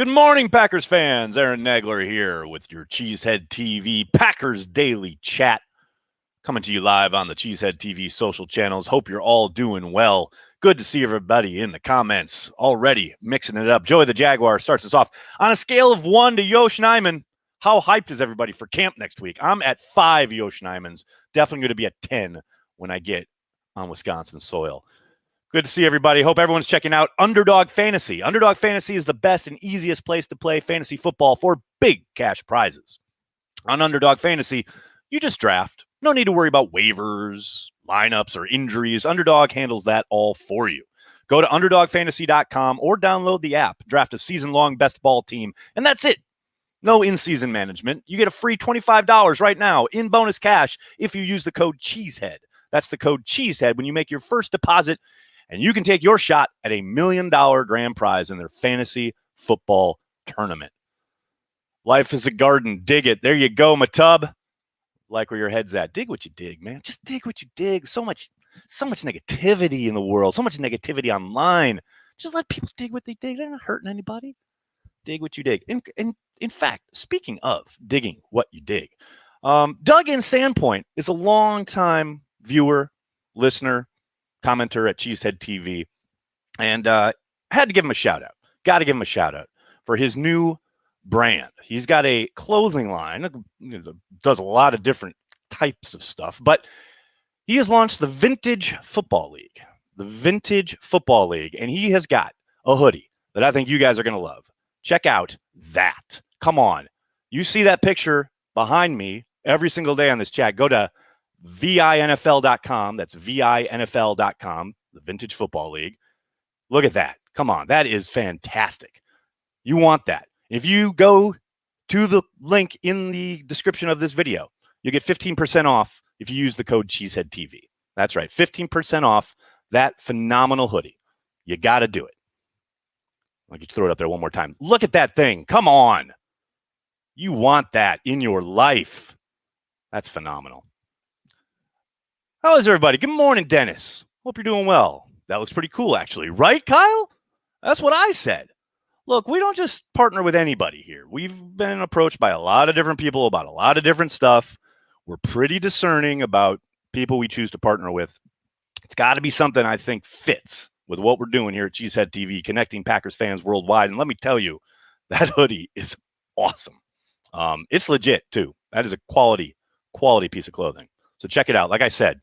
Good morning, Packers fans. Aaron Nagler here with your Cheesehead TV Packers Daily Chat. Coming to you live on the Cheesehead TV social channels. Hope you're all doing well. Good to see everybody in the comments already mixing it up. Joey the Jaguar starts us off. On a scale of 1 to Yosh Nijman, how hyped is everybody for camp next week? I'm at 5 Yosh Nijmans. Definitely going to be at 10 when I get on Wisconsin soil. Good to see everybody. Hope everyone's checking out Underdog Fantasy. Underdog Fantasy is the best and easiest place to play fantasy football for big cash prizes. On Underdog Fantasy, you just draft. No need to worry about waivers, lineups, or injuries. Underdog handles that all for you. Go to UnderdogFantasy.com or download the app. Draft a season-long best ball team, and that's it. No in-season management. You get a free $25 right now in bonus cash if you use the code CHEESEHEAD. That's the code CHEESEHEAD when you make your first deposit, and you can take your shot at $1 million grand prize in their fantasy football tournament. Life is a garden. Dig it. There you go, Matub. Like where your head's at. Dig what you dig, man. Just dig what you dig. So much negativity in the world. So much negativity online. Just let people dig what they dig. They're not hurting anybody. Dig what you dig. In fact, speaking of digging what you dig, Doug in Sandpoint is a longtime viewer, listener, commenter at Cheesehead TV, and had to give him a shout out. Got to give him a shout out for his new brand. He's got a clothing line, does a lot of different types of stuff, but he has launched the Vintage Football League. The Vintage Football League, and he has got a hoodie that I think you guys are going to love. Check out that. Come on. You see that picture behind me every single day on this chat. Go to VINFL.com. That's VINFL.com, the Vintage Football League. Look at that. Come on. That is fantastic. You want that. If you go to the link in the description of this video, you get 15% off if you use the code CheeseheadTV. That's right. 15% off that phenomenal hoodie. You got to do it. I'll get you throw it up there one more time. Look at that thing. Come on. You want that in your life. That's phenomenal. How is everybody? Good morning, Dennis. Hope you're doing well. That looks pretty cool, actually. Right, Kyle? That's what I said. Look, we don't just partner with anybody here. We've been approached by a lot of different people about a lot of different stuff. We're pretty discerning about people we choose to partner with. It's got to be something I think fits with what we're doing here at Cheesehead TV, connecting Packers fans worldwide. And let me tell you, that hoodie is awesome. It's legit, too. That is a quality piece of clothing. So check it out. Like I said,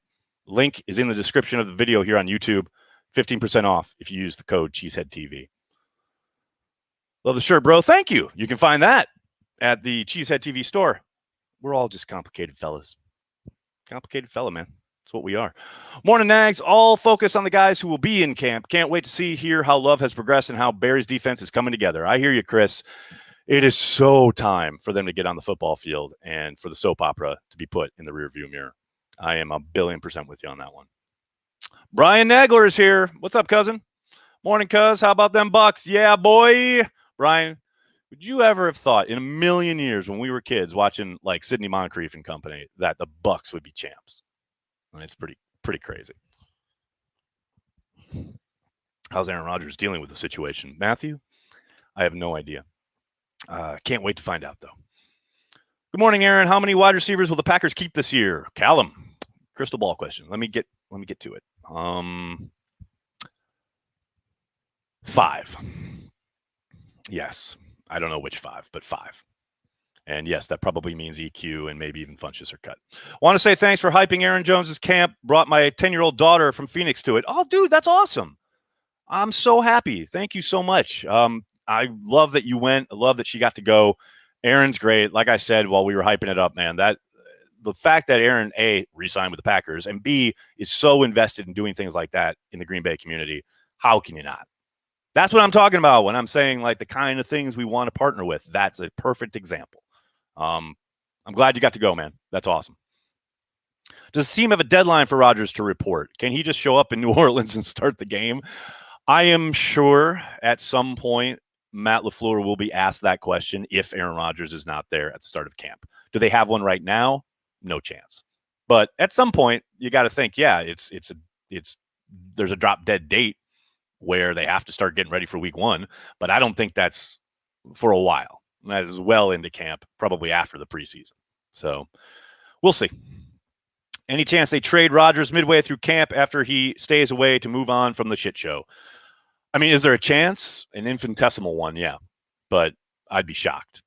link is in the description of the video here on YouTube. 15% off if you use the code CheeseheadTV. Love the shirt, bro. Thank you. You can find that at the Cheesehead TV store. We're all just complicated fellas. Complicated fella, man. That's what we are. Morning, Nags. All focus on the guys who will be in camp. Can't wait to hear how Love has progressed and how Barry's defense is coming together. I hear you, Chris. It is so time for them to get on the football field and for the soap opera to be put in the rearview mirror. I am 1,000,000,000% with you on that one. Brian Nagler is here. What's up, cousin? Morning, cuz. How about them Bucks? Yeah, boy. Brian, would you ever have thought in a million years when we were kids watching like Sidney Moncrief and company that the Bucks would be champs? I mean, it's pretty crazy. How's Aaron Rodgers dealing with the situation? Matthew? I have no idea. Can't wait to find out, though. Good morning, Aaron. How many wide receivers will the Packers keep this year? Callum, crystal ball question. Let me get to it. 5. Yes. I don't know which 5, but 5. And yes, that probably means EQ and maybe even Funchess are cut. Want to say thanks for hyping Aaron Jones's camp. Brought my 10-year-old daughter from Phoenix to it. Oh, dude, that's awesome. I'm so happy. Thank you so much. I love that you went. I love that she got to go. Aaron's great. Like I said while we were hyping it up, man, that the fact that Aaron, A, re-signed with the Packers, and B, is so invested in doing things like that in the Green Bay community, how can you not? That's what I'm talking about when I'm saying like the kind of things we want to partner with. That's a perfect example. I'm glad you got to go, man. That's awesome. Does the team have a deadline for Rodgers to report? Can he just show up in New Orleans and start the game? I am sure at some point Matt LaFleur will be asked that question if Aaron Rodgers is not there at the start of camp. Do they have one right now? No chance. But at some point, you got to think, yeah, there's a drop dead date where they have to start getting ready for week 1. But I don't think that's for a while. That is well into camp, probably after the preseason. So we'll see. Any chance they trade Rodgers midway through camp after he stays away to move on from the shit show? I mean, is there a chance? An infinitesimal one, yeah. But I'd be shocked.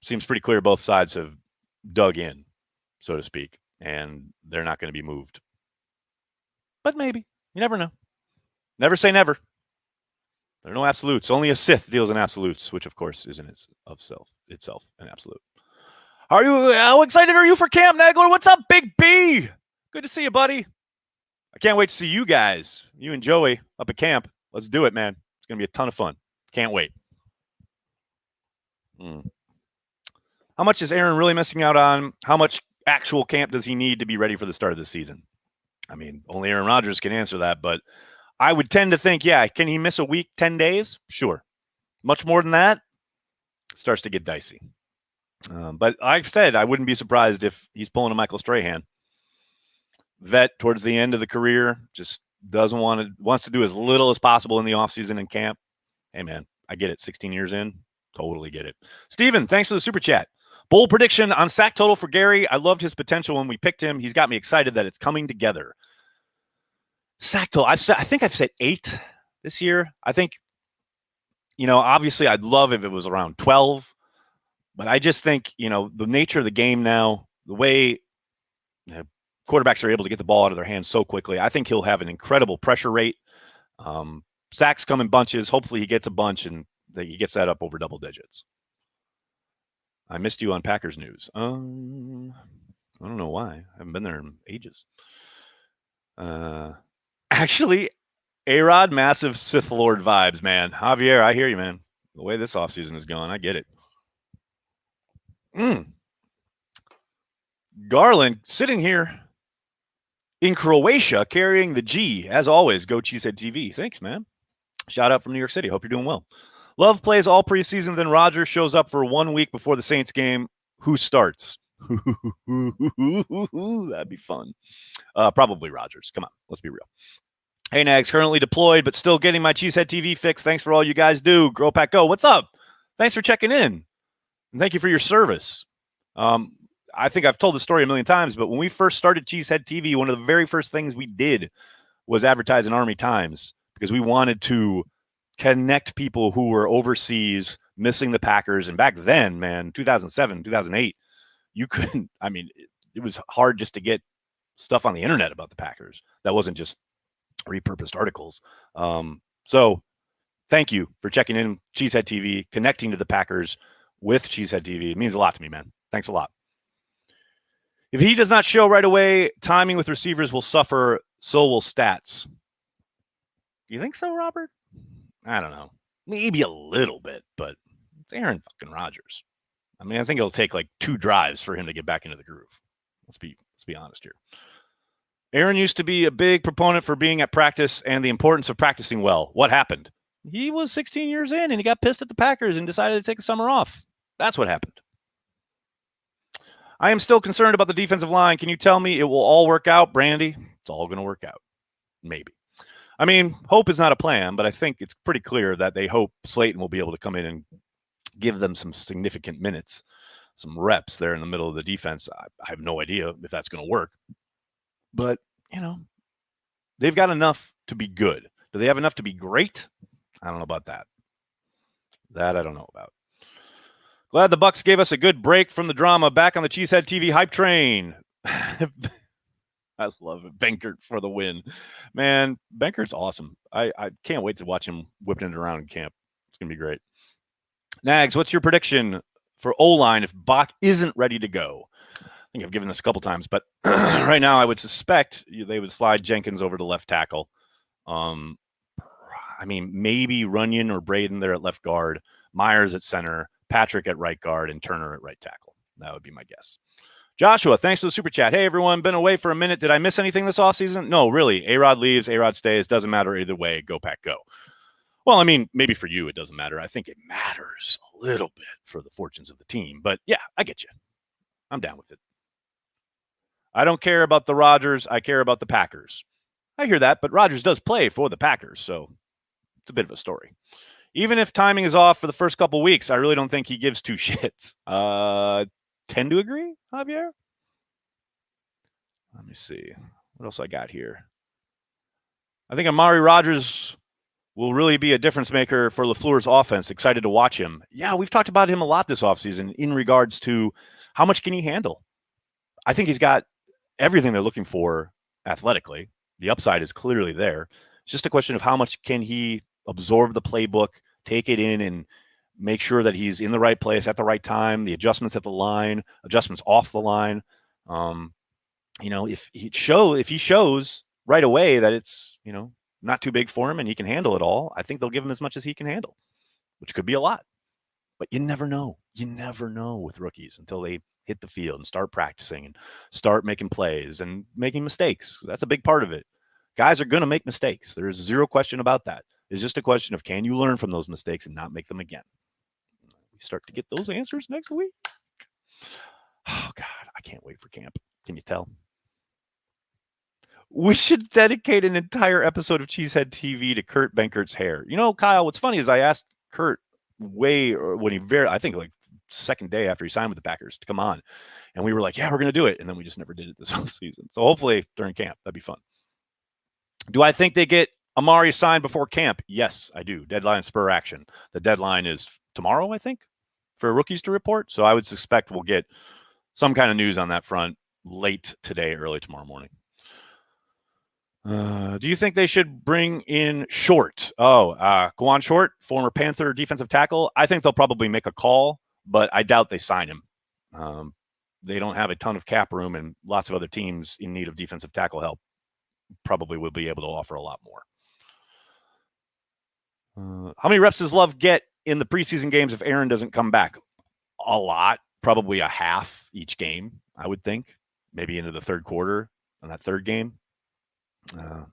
Seems pretty clear both sides have dug in, so to speak, and they're not going to be moved. But maybe. You never know. Never say never. There are no absolutes. Only a Sith deals in absolutes, which, of course, is in itself an absolute. How excited are you for Camp Nagler? What's up, Big B? Good to see you, buddy. I can't wait to see you guys, you and Joey, up at camp. Let's do it, man. It's going to be a ton of fun. Can't wait. How much is Aaron really missing out on? How much actual camp does he need to be ready for the start of the season? I mean, only Aaron Rodgers can answer that, but I would tend to think, yeah, can he miss a week, 10 days? Sure. Much more than that, it starts to get dicey. But I've said I wouldn't be surprised if he's pulling a Michael Strahan. Vet towards the end of the career, just wants to do as little as possible in the offseason and camp. Hey, man, I get it. 16 years in, totally get it. Steven, thanks for the super chat. Bold prediction on sack total for Gary. I loved his potential when we picked him. He's got me excited that it's coming together. Sack total, I think I've said 8 this year. I think, obviously I'd love if it was around 12. But I just think, the nature of the game now, the way quarterbacks are able to get the ball out of their hands so quickly, I think he'll have an incredible pressure rate. Sacks come in bunches. Hopefully he gets a bunch and he gets that up over double digits. I missed you on Packers news. I don't know why. I haven't been there in ages. Actually, A-Rod, massive Sith Lord vibes, man. Javier, I hear you, man. The way this offseason is going, I get it. Garland sitting here in Croatia carrying the G. As always, go Cheesehead TV. Thanks, man. Shout out from New York City. Hope you're doing well. Love plays all preseason, then Rodgers shows up for 1 week before the Saints game. Who starts? That'd be fun. Probably Rodgers. Come on, let's be real. Hey, Nags, currently deployed, but still getting my Cheesehead TV fix. Thanks for all you guys do. Grow Pack Go. What's up? Thanks for checking in. And thank you for your service. I think I've told the story a million times, but when we first started Cheesehead TV, one of the very first things we did was advertise in Army Times because we wanted to connect people who were overseas missing the Packers. And back then, man, 2007, 2008, you couldn't, it was hard just to get stuff on the internet about the Packers. That wasn't just repurposed articles. So thank you for checking in Cheesehead TV, connecting to the Packers with Cheesehead TV. It means a lot to me, man. Thanks a lot. If he does not show right away, timing with receivers will suffer, so will stats. Do you think so, Robert? I don't know. Maybe a little bit, but it's Aaron fucking Rodgers. I think it'll take like 2 drives for him to get back into the groove. Let's be honest here. Aaron used to be a big proponent for being at practice and the importance of practicing well. What happened? He was 16 years in and he got pissed at the Packers and decided to take the summer off. That's what happened. I am still concerned about the defensive line. Can you tell me it will all work out, Brandy? It's all going to work out. Maybe. Hope is not a plan, but I think it's pretty clear that they hope Slayton will be able to come in and give them some significant minutes, some reps there in the middle of the defense. I have no idea if that's going to work. But, they've got enough to be good. Do they have enough to be great? I don't know about that. That I don't know about. Glad the Bucks gave us a good break from the drama. Back on the Cheesehead TV hype train. I love it. Benkert for the win. Man, Benkert's awesome. I can't wait to watch him whipping it around in camp. It's going to be great. Nags, what's your prediction for O-line if Bach isn't ready to go? I think I've given this a couple times, but right now I would suspect they would slide Jenkins over to left tackle. Maybe Runyon or Braden there at left guard, Myers at center, Patrick at right guard, and Turner at right tackle. That would be my guess. Joshua, thanks for the super chat. Hey, everyone, been away for a minute. Did I miss anything this offseason? No, really. A-Rod leaves, A-Rod stays. Doesn't matter either way. Go Pack, go. Well, maybe for you it doesn't matter. I think it matters a little bit for the fortunes of the team. But, yeah, I get you. I'm down with it. I don't care about the Rodgers. I care about the Packers. I hear that, but Rodgers does play for the Packers, so it's a bit of a story. Even if timing is off for the first couple weeks, I really don't think he gives two shits. Tend to agree, Javier? Let me see. What else I got here? I think Amari Rodgers will really be a difference maker for LaFleur's offense. Excited to watch him. Yeah, we've talked about him a lot this offseason in regards to how much can he handle. I think he's got everything they're looking for athletically. The upside is clearly there. It's just a question of how much can he absorb the playbook, take it in, and make sure that he's in the right place at the right time, the adjustments at the line, adjustments off the line. If he shows right away that it's, not too big for him and he can handle it all, I think they'll give him as much as he can handle, which could be a lot. But you never know. You never know with rookies until they hit the field and start practicing and start making plays and making mistakes. That's a big part of it. Guys are going to make mistakes. There's zero question about that. It's just a question of, can you learn from those mistakes and not make them again? We start to get those answers next week. Oh, God, I can't wait for camp. Can you tell? We should dedicate an entire episode of Cheesehead TV to Kurt Benkert's hair. Kyle, what's funny is I asked Kurt I think like second day after he signed with the Packers to come on. And we were like, yeah, we're going to do it. And then we just never did it this offseason. So hopefully during camp, that'd be fun. Do I think they get Amari signed before camp? Yes, I do. Deadline spur action. The deadline is tomorrow, I think, for rookies to report. So I would suspect we'll get some kind of news on that front late today, early tomorrow morning. Do you think they should bring in Short? Guan Short, former Panther defensive tackle. I think they'll probably make a call, but I doubt they sign him. They don't have a ton of cap room, and lots of other teams in need of defensive tackle help probably will be able to offer a lot more. How many reps does Love get in the preseason games if Aaron doesn't come back? A lot, probably a half each game, I would think. Maybe into the third quarter on that third game.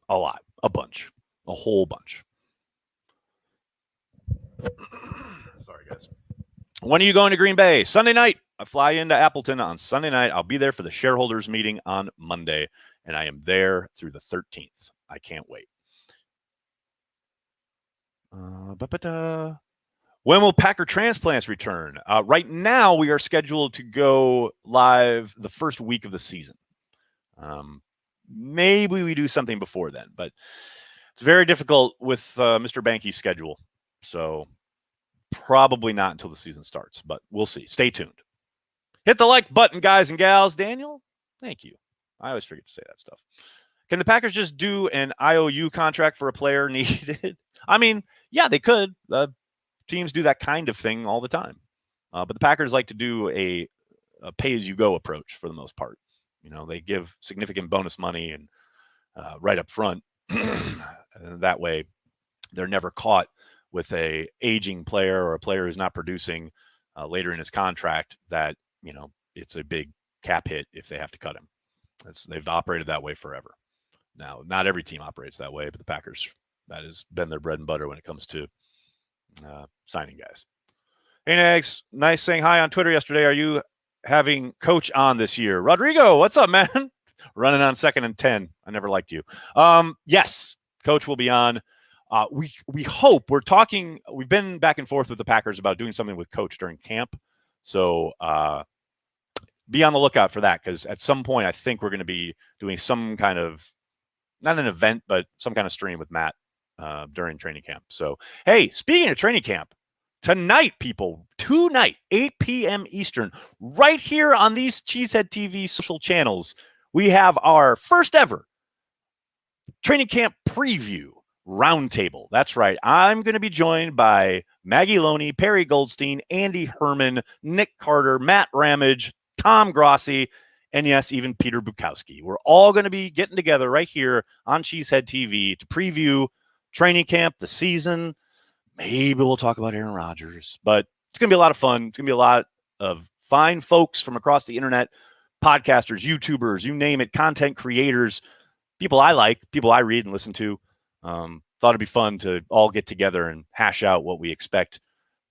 A lot, a bunch, a whole bunch. Sorry, guys. When are you going to Green Bay? Sunday night. I fly into Appleton on Sunday night. I'll be there for the shareholders meeting on Monday, and I am there through the 13th. I can't wait. When will Packer transplants return? Right now, we are scheduled to go live the first week of the season. Maybe we do something before then, but it's very difficult with Mr. Banky's schedule. So probably not until the season starts, but we'll see. Stay tuned. Hit the like button, guys and gals. Daniel, thank you. I always forget to say that stuff. Can the Packers just do an IOU contract for a player needed? I mean, yeah, they could. Teams do that kind of thing all the time. But the Packers like to do a pay-as-you-go approach for the most part. They give significant bonus money and right up front. And that way, they're never caught with a aging player or a player who's not producing later in his contract that, it's a big cap hit if they have to cut him. They've operated that way forever. Now, not every team operates that way, but the Packers, that has been their bread and butter when it comes to signing guys. Hey, Nags, nice saying hi on Twitter yesterday. Are you having Coach on this year? Rodrigo, what's up, man? Running on 2nd and 10. I never liked you. Yes, Coach will be on. We hope. We've been back and forth with the Packers about doing something with Coach during camp. So be on the lookout for that, because at some point I think we're going to be doing some kind of, not an event, but some kind of stream with Matt during training camp. So, hey, speaking of training camp, tonight, people, 8 p.m. Eastern, right here on these Cheesehead TV social channels, we have our first ever training camp preview roundtable. That's right. I'm going to be joined by Maggie Loney, Perry Goldstein, Andy Herman, Nick Carter, Matt Ramage, Tom Grossi, and yes, even Peter Bukowski. We're all going to be getting together right here on Cheesehead TV to preview training camp, the season. Maybe we'll talk about Aaron Rodgers, but it's going to be a lot of fun. It's going to be a lot of fine folks from across the internet, podcasters, YouTubers, you name it, content creators, people I like, people I read and listen to. Thought it'd be fun to all get together and hash out what we expect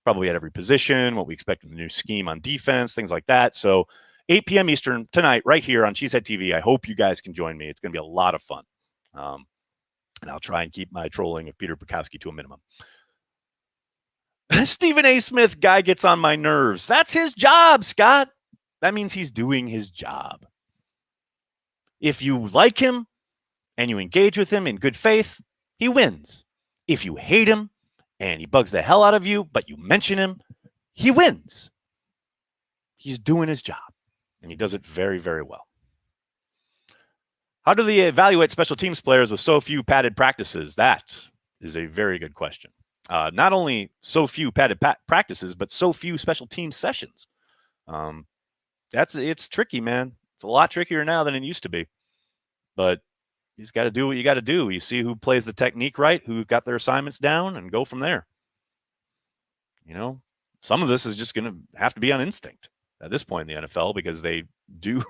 probably at every position, what we expect in the new scheme on defense, things like that. So 8 p.m. Eastern tonight, right here on Cheesehead TV. I hope you guys can join me. It's going to be a lot of fun. And I'll try and keep my trolling of Peter Bukowski to a minimum. Stephen A. Smith guy gets on my nerves. That's his job, Scott. That means he's doing his job. If you like him and you engage with him in good faith, he wins. If you hate him and he bugs the hell out of you, but you mention him, he wins. He's doing his job, and he does it very, very well. How do they evaluate special teams players with so few padded practices? That is a very good question. Not only so few padded practices, but so few special team sessions. It's tricky, man. It's a lot trickier now than it used to be. But you just got to do what you got to do. You see who plays the technique right, who got their assignments down, and go from there. You know, some of this is just going to have to be on instinct at this point in the NFL because they do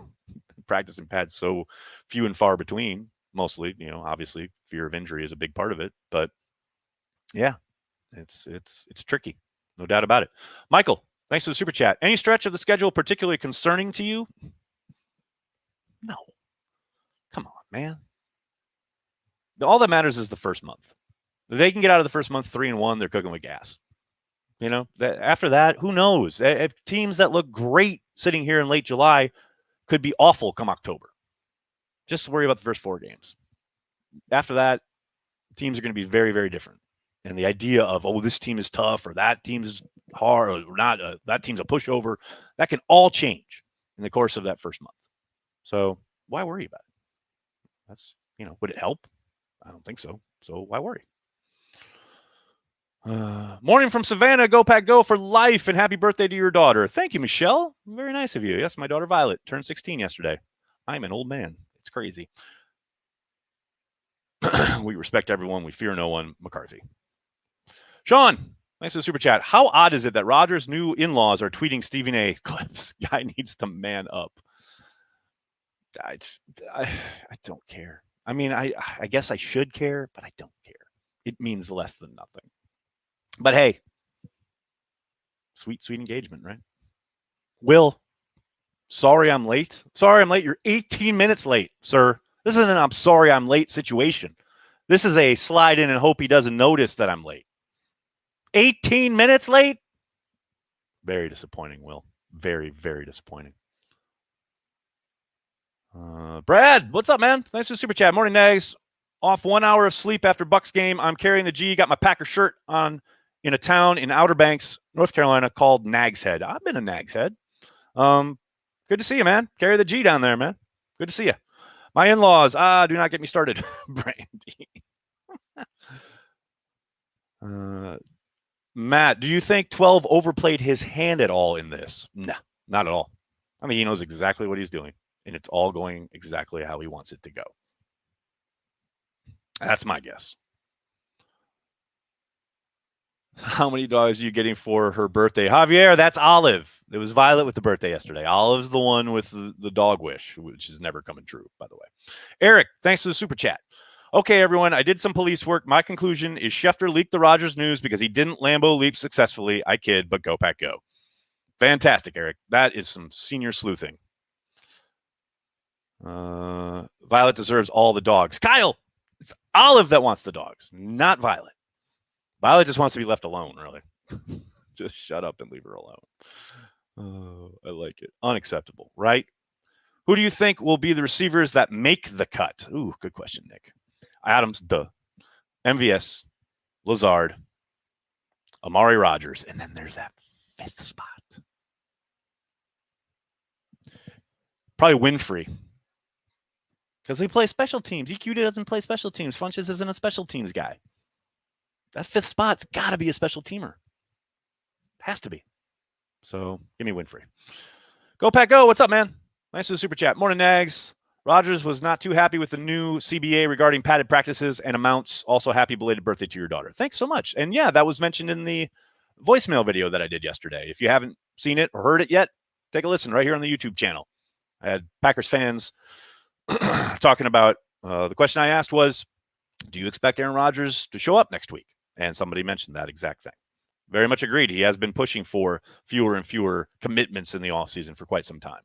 practice in pads so few and far between. Mostly, obviously fear of injury is a big part of it. But yeah, it's tricky, no doubt about it. Michael, thanks for the super chat. Any stretch of the schedule particularly concerning to you? No. Come on, man. All that matters is the first month. If they can get out of the first month 3-1, they're cooking with gas. After that, who knows? If teams that look great sitting here in late July could be awful come October. Just worry about the first 4 games. After that, teams are going to be very, very different. And the idea of, this team is tough or that team is hard or not, that team's a pushover, that can all change in the course of that first month. So why worry about it? That's, would it help? I don't think so. So why worry? Morning from Savannah. Go Pack Go for life, and happy birthday to your daughter. Thank you, Michelle. Very nice of you. Yes, my daughter Violet turned 16 yesterday. I'm an old man. It's crazy. We respect everyone. We fear no one. McCarthy. Sean, thanks for the super chat. How odd is it that Rodgers' new in-laws are tweeting Stephen A. clips? Guy needs to man up. I don't care. I mean, I guess I should care, but I don't care. It means less than nothing. But hey, sweet, sweet engagement, right? Will, sorry I'm late. Sorry I'm late. You're 18 minutes late, sir. This isn't an I'm sorry I'm late situation. This is a slide in and hope he doesn't notice that I'm late. 18 minutes late? Very disappointing, Will. Very, very disappointing. Brad, what's up, man? Thanks for the super chat. Morning, Nags. Off 1 hour of sleep after Bucks game. I'm carrying the G. Got my Packer shirt on in a town in Outer Banks, North Carolina called Nags Head. I've been a Nags Head. Good to see you, man. Carry the G down there, man. Good to see you. My in-laws. Do not get me started. Brandy. Matt, do you think 12 overplayed his hand at all in this? No, not at all. I mean, he knows exactly what he's doing, and it's all going exactly how he wants it to go. That's my guess. How many dogs are you getting for her birthday? Javier, that's Olive. It was Violet with the birthday yesterday. Olive's the one with the dog wish, which is never coming true, by the way. Eric, thanks for the super chat. Okay, everyone, I did some police work. My conclusion is Schefter leaked the Rodgers news because he didn't Lambo leap successfully. I kid, but go Pack Go. Fantastic, Eric. That is some senior sleuthing. Violet deserves all the dogs. Kyle, it's Olive that wants the dogs, not Violet. Violet just wants to be left alone, really. Just shut up and leave her alone. Oh, I like it. Unacceptable, right? Who do you think will be the receivers that make the cut? Ooh, good question, Nick. Adams, MVS, Lazard, Amari Rodgers, and then there's that 5th spot. Probably Winfrey. Because he plays special teams. EQ doesn't play special teams. Funches isn't a special teams guy. That 5th spot's got to be a special teamer. Has to be. So give me Winfrey. Go Pack Go. What's up, man? Nice to the super chat. Morning, Nags. Rodgers was not too happy with the new CBA regarding padded practices and amounts. Also, happy belated birthday to your daughter. Thanks so much. And yeah, that was mentioned in the voicemail video that I did yesterday. If you haven't seen it or heard it yet, take a listen right here on the YouTube channel. I had Packers fans talking about the question I asked was, do you expect Aaron Rodgers to show up next week? And somebody mentioned that exact thing. Very much agreed. He has been pushing for fewer and fewer commitments in the offseason for quite some time.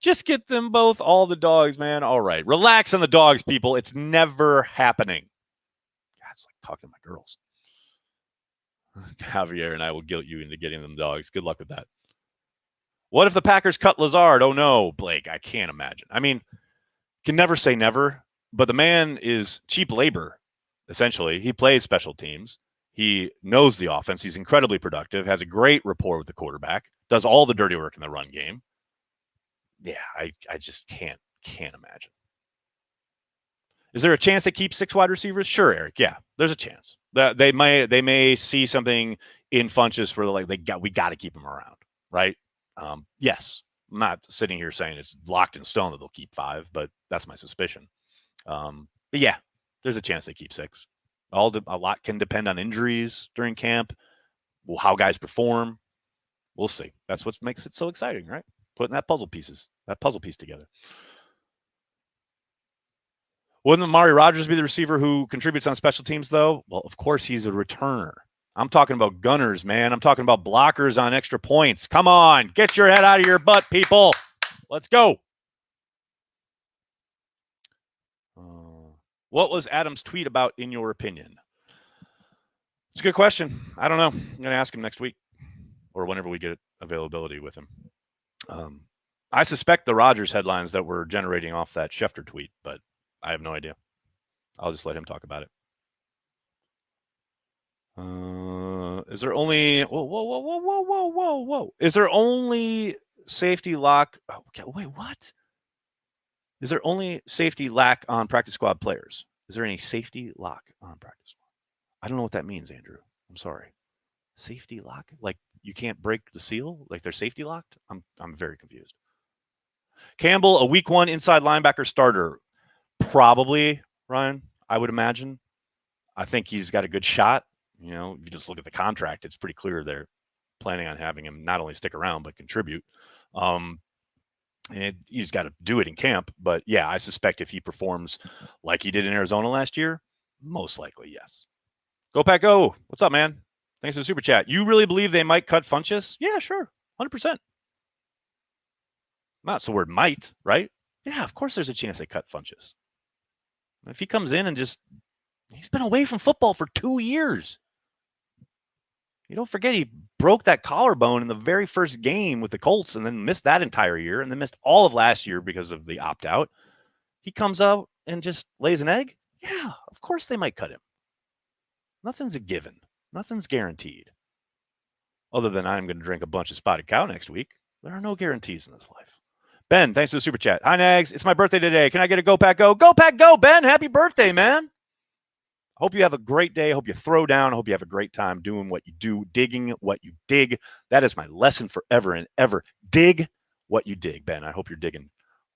Just get them both all the dogs, man. All right. Relax on the dogs, people. It's never happening. God, it's like talking to my girls. Javier and I will guilt you into getting them dogs. Good luck with that. What if the Packers cut Lazard? Oh, no, Blake. I can't imagine. I mean, can never say never, but the man is cheap labor, essentially. He plays special teams. He knows the offense. He's incredibly productive, has a great rapport with the quarterback, does all the dirty work in the run game. Yeah, I just can't imagine. Is there a chance they keep 6 wide receivers? Sure, Eric. Yeah, there's a chance. They may see something in Funchess for we got to keep him around, right? Yes. I'm not sitting here saying it's locked in stone that they'll keep 5, but that's my suspicion. But yeah, there's a chance they keep 6. A lot can depend on injuries during camp, how guys perform. We'll see. That's what makes it so exciting, right? Putting that puzzle piece together. Wouldn't Amari Rodgers be the receiver who contributes on special teams, though? Well, of course, he's a returner. I'm talking about gunners, man. I'm talking about blockers on extra points. Come on, get your head out of your butt, people. Let's go. What was Adam's tweet about, in your opinion? It's a good question. I don't know. I'm going to ask him next week or whenever we get availability with him. I suspect the Rodgers headlines that were generating off that Schefter tweet, but I have no idea. I'll just let him talk about it. Is there only whoa? Is there only safety lock? Oh, okay, wait, what? Is there only safety lack on practice squad players? Is there any safety lock on practice squad? I don't know what that means, Andrew. I'm sorry. Safety lock? Like you can't break the seal? Like they're safety locked? I'm very confused. Campbell, a week 1 inside linebacker starter. Probably, Ryan, I would imagine. I think he's got a good shot. You know, if you just look at the contract, it's pretty clear they're planning on having him not only stick around, but contribute. And he's got to do it in camp. But yeah, I suspect if he performs like he did in Arizona last year, most likely, yes. Go Pack Go. What's up, man? Thanks for the super chat. You really believe they might cut Funchess? Yeah, sure. 100%. Not the word might, right? Yeah, of course there's a chance they cut Funchess. If he comes in and he's been away from football for 2 years. You don't forget he broke that collarbone in the very first game with the Colts and then missed that entire year and then missed all of last year because of the opt-out. He comes out and just lays an egg? Yeah, of course they might cut him. Nothing's a given. Nothing's guaranteed. Other than I'm going to drink a bunch of spotted cow next week. There are no guarantees in this life. Ben, thanks for the super chat. Hi, Nags. It's my birthday today. Can I get a Go Pack Go? Go Pack Go, Ben. Happy birthday, man. Hope you have a great day. Hope you throw down. Hope you have a great time doing what you do, digging what you dig. That is my lesson forever and ever. Dig what you dig, Ben. I hope you're digging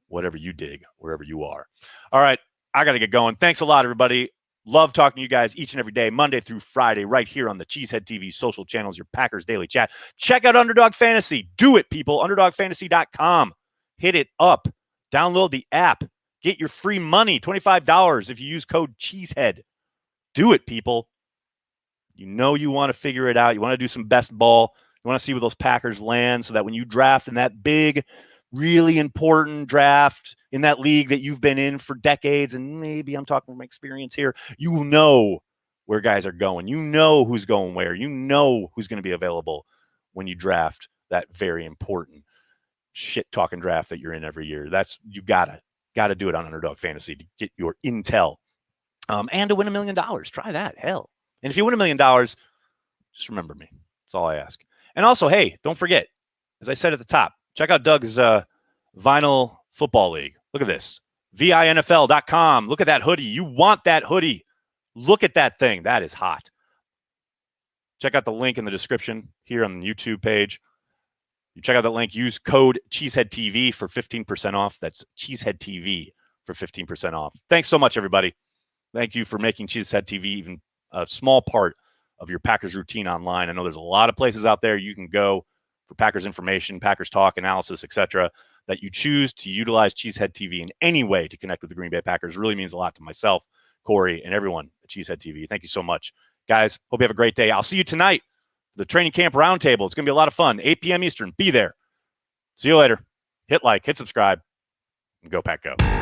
whatever you dig, wherever you are. All right. I got to get going. Thanks a lot, everybody. Love talking to you guys each and every day, Monday through Friday, right here on the Cheesehead TV social channels, your Packers Daily Chat. Check out Underdog Fantasy. Do it, people. UnderdogFantasy.com. Hit it up. Download the app. Get your free money, $25 if you use code Cheesehead. Do it, people. You know you want to figure it out. You want to do some best ball. You want to see where those Packers land so that when you draft in that big, really important draft in that league that you've been in for decades, and maybe I'm talking from experience here, you know where guys are going. You know who's going where. You know who's going to be available when you draft that very important shit-talking draft that you're in every year. That's you gotta do it on Underdog Fantasy to get your intel. And to win $1 million. Try that. Hell. And if you win $1 million, just remember me. That's all I ask. And also, hey, don't forget, as I said at the top, check out Doug's Vinyl Football League. Look at this. VINFL.com. Look at that hoodie. You want that hoodie. Look at that thing. That is hot. Check out the link in the description here on the YouTube page. You check out that link. Use code CheeseheadTV for 15% off. That's CheeseheadTV for 15% off. Thanks so much, everybody. Thank you for making Cheesehead TV even a small part of your Packers routine online. I know there's a lot of places out there you can go for Packers information, Packers talk, analysis, etc. That you choose to utilize Cheesehead TV in any way to connect with the Green Bay Packers really means a lot to myself, Corey, and everyone at Cheesehead TV. Thank you so much. Guys, hope you have a great day. I'll see you tonight, the training camp roundtable. It's going to be a lot of fun. 8 p.m. Eastern. Be there. See you later. Hit like, hit subscribe, and go Pack Go.